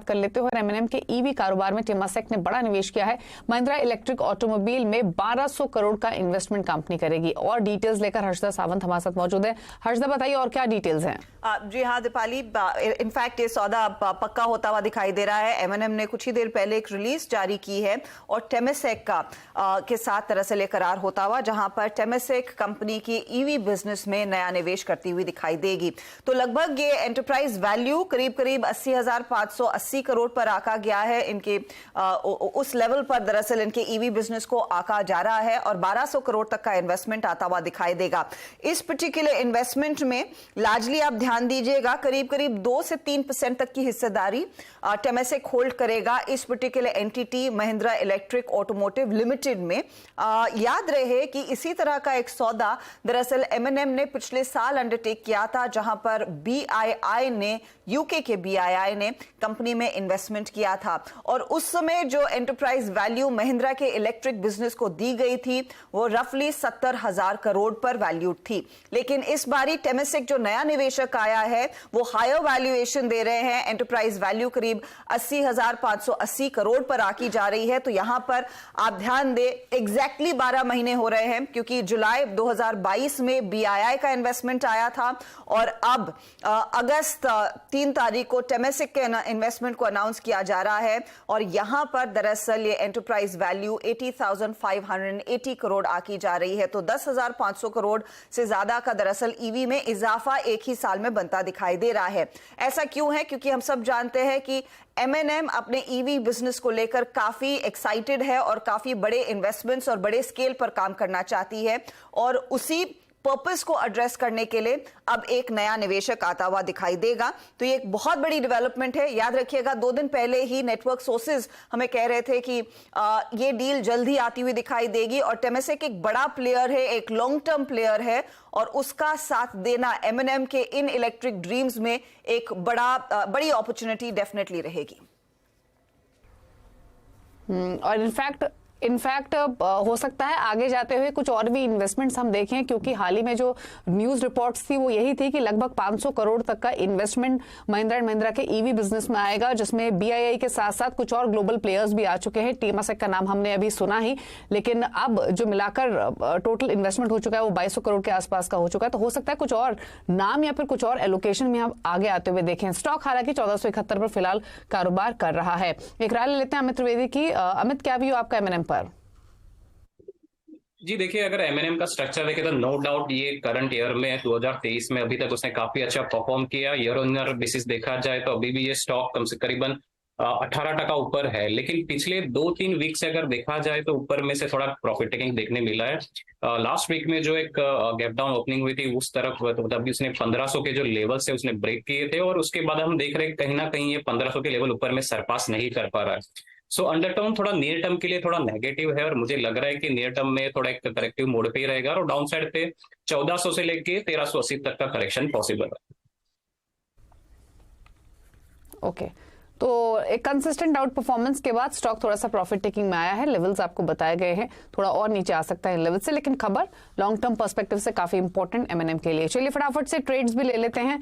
कर लेते हैं और एमएनएम के ईवी कारोबार में टेमासेक ने बड़ा निवेश किया है। महिंद्रा इलेक्ट्रिक ऑटोमोबाइल में 1200 करोड़ का इन्वेस्टमेंट कंपनी करेगी। और डिटेल्स लेकर हर्षदा सावंत हमारे साथ मौजूद है। हर्षदा, बताइए और क्या डिटेल्स हैं? जी हाँ दीपाली, इनफैक्ट ये सौदा पक्का होता हुआ दिखाई दे रहा है। एमएनएम ने कुछ ही देर पहले एक रिलीज जारी की है और टेमासेक का के साथ दरअसल ये करार होता हुआ, जहां पर टेमासेक कंपनी की ईवी बिजनेस में नया निवेश करती हुई दिखाई देगी। तो लगभग ये एंटरप्राइज वैल्यू करीब 80,580 करोड़ पर आका गया है। इनके उस लेवल पर दरअसल इनके ईवी बिजनेस को आका जा रहा है और 1200 करोड़ तक का इन्वेस्टमेंट आता हुआ दिखाई देगा। इस पर्टिकुलर इन्वेस्टमेंट में लार्जली आप ध्यान दीजिएगा, करीब 2 से 3% तक की हिस्सेदारी टेमासेक होल्ड करेगा इस particular entity Mahindra electric automotive limited में। याद रहे कि इसी तरह का एक सौदा दरअसल एमएनएम ने पिछले साल अंडरटेक किया था, जहां पर बीआईआई ने, यूके के बीआईआई ने कंपनी में इन्वेस्टमेंट किया था और उस समय जो एंटरप्राइज वैल्यू महिंद्रा के इलेक्ट्रिक बिजनेस को दी गई थी वो रफली 70,000 करोड़ पर वैल्यूड थी। लेकिन इस बारी टेमासेक जो नया निवेशक आया है वो हायर वैल्यूएशन दे रहे हैं। एंटरप्राइज वैल्यू करीब 80,580 करोड़ पर आकी जा रही है। तो यहां पर आप ध्यान दें, एग्जैक्टली 12 महीने हो रहे हैं क्योंकि जुलाई 2022 में बीआईआई का इन्वेस्टमेंट आया था और अब अगस्त 3 तारीख को टेमासेक के इन्वेस्टमेंट को अनाउंस किया जा रहा है और यहां पर दरअसल ये एंटरप्राइज वैल्यू 80,580 करोड़ आकी जा रही है। तो 10,500 करोड़ से ज्यादा का दरअसल ईवी में इजाफा एक ही साल में बनता दिखाई दे रहा है। ऐसा क्यों है? क्योंकि हम सब जानते हैं कि एमएनएम अपने ईवी बिजनेस को लेकर काफी एक्साइटेड है और काफी बड़े इन्वेस्टमेंट्स और बड़े स्केल पर काम करना चाहती है और उसी पर्पस को एड्रेस करने के लिए अब एक नया निवेशक आता हुआ दिखाई देगा। तो ये एक बहुत बड़ी डेवलपमेंट है। याद रखिएगा 2 दिन पहले ही नेटवर्क सोर्सेज हमें कह रहे थे कि ये डील जल्द ही आती हुई दिखाई देगी और टेमासेक एक बड़ा प्लेयर है, एक लॉन्ग टर्म प्लेयर है और उसका साथ देना एमएनएम के इन इलेक्ट्रिक ड्रीम्स में एक बड़ी अपॉर्चुनिटी डेफिनेटली रहेगी। और इनफैक्ट हो सकता है आगे जाते हुए कुछ और भी इन्वेस्टमेंट्स हम देखें, क्योंकि हाल ही में जो न्यूज रिपोर्ट्स थी वो यही थी कि लगभग 500 करोड़ तक का इन्वेस्टमेंट महिंद्रा एंड महिंद्रा के ईवी बिजनेस में आएगा, जिसमें बीआईआई के साथ साथ कुछ और ग्लोबल प्लेयर्स भी आ चुके हैं। टेमासेक का नाम हमने अभी सुना ही, लेकिन अब जो मिलाकर टोटल इन्वेस्टमेंट हो चुका है वो 2200 करोड़ के आसपास का हो चुका है। तो हो सकता है कुछ और नाम या फिर कुछ और एलोकेशन में हम आगे आते हुए देखें। स्टॉक हालांकि 1471 पर फिलहाल कारोबार कर रहा है। एक राय ले लेते हैं अमित त्रिवेदी की। अमित, क्या व्यू आपका एमएनएम पर? जी देखिए, अगर एमएनएम का स्ट्रक्चर देखें तो नो डाउट ये करंट ईयर में 2023 में अभी तक उसने काफी अच्छा परफॉर्म किया। ईयर ऑन ईयर बेसिस देखा जाए तो अभी भी ये स्टॉक कम से करीबन 18% ऊपर है, लेकिन पिछले 2-3 वीक से अगर देखा जाए तो ऊपर में से थोड़ा प्रॉफिट टेकिंग देखने मिला है। लास्ट वीक में जो एक गैप डाउन ओपनिंग हुई थी उस तरफ, तो तभी उसने 1500 के जो लेवल से उसने ब्रेक किए थे और उसके बाद हम देख रहे हैं कहीं ना कहीं ये 1500 के लेवल ऊपर में सरपास नहीं कर पा रहा है। सो अंडरटर्न थोड़ा नियर टर्म के लिए थोड़ा नेगेटिव है और मुझे लग रहा है कि नियर टर्म में थोड़ा एक करेक्टिव मोड पे ही रहेगा और डाउन साइड पे 1400 से लेके 1380 तक का करेक्शन पॉसिबल है। ओके, तो एक कंसिस्टेंट आउट परफॉर्मेंस के बाद स्टॉक थोड़ा सा प्रॉफिट टेकिंग में आया है। लेवल्स आपको बताए गए हैं, थोड़ा और नीचे आ सकता है लेवल से, लेकिन खबर लॉन्ग टर्म पर्सपेक्टिव से काफी इंपॉर्टेंट एमएनएम के लिए। चलिए फटाफट से ट्रेड्स भी ले लेते हैं।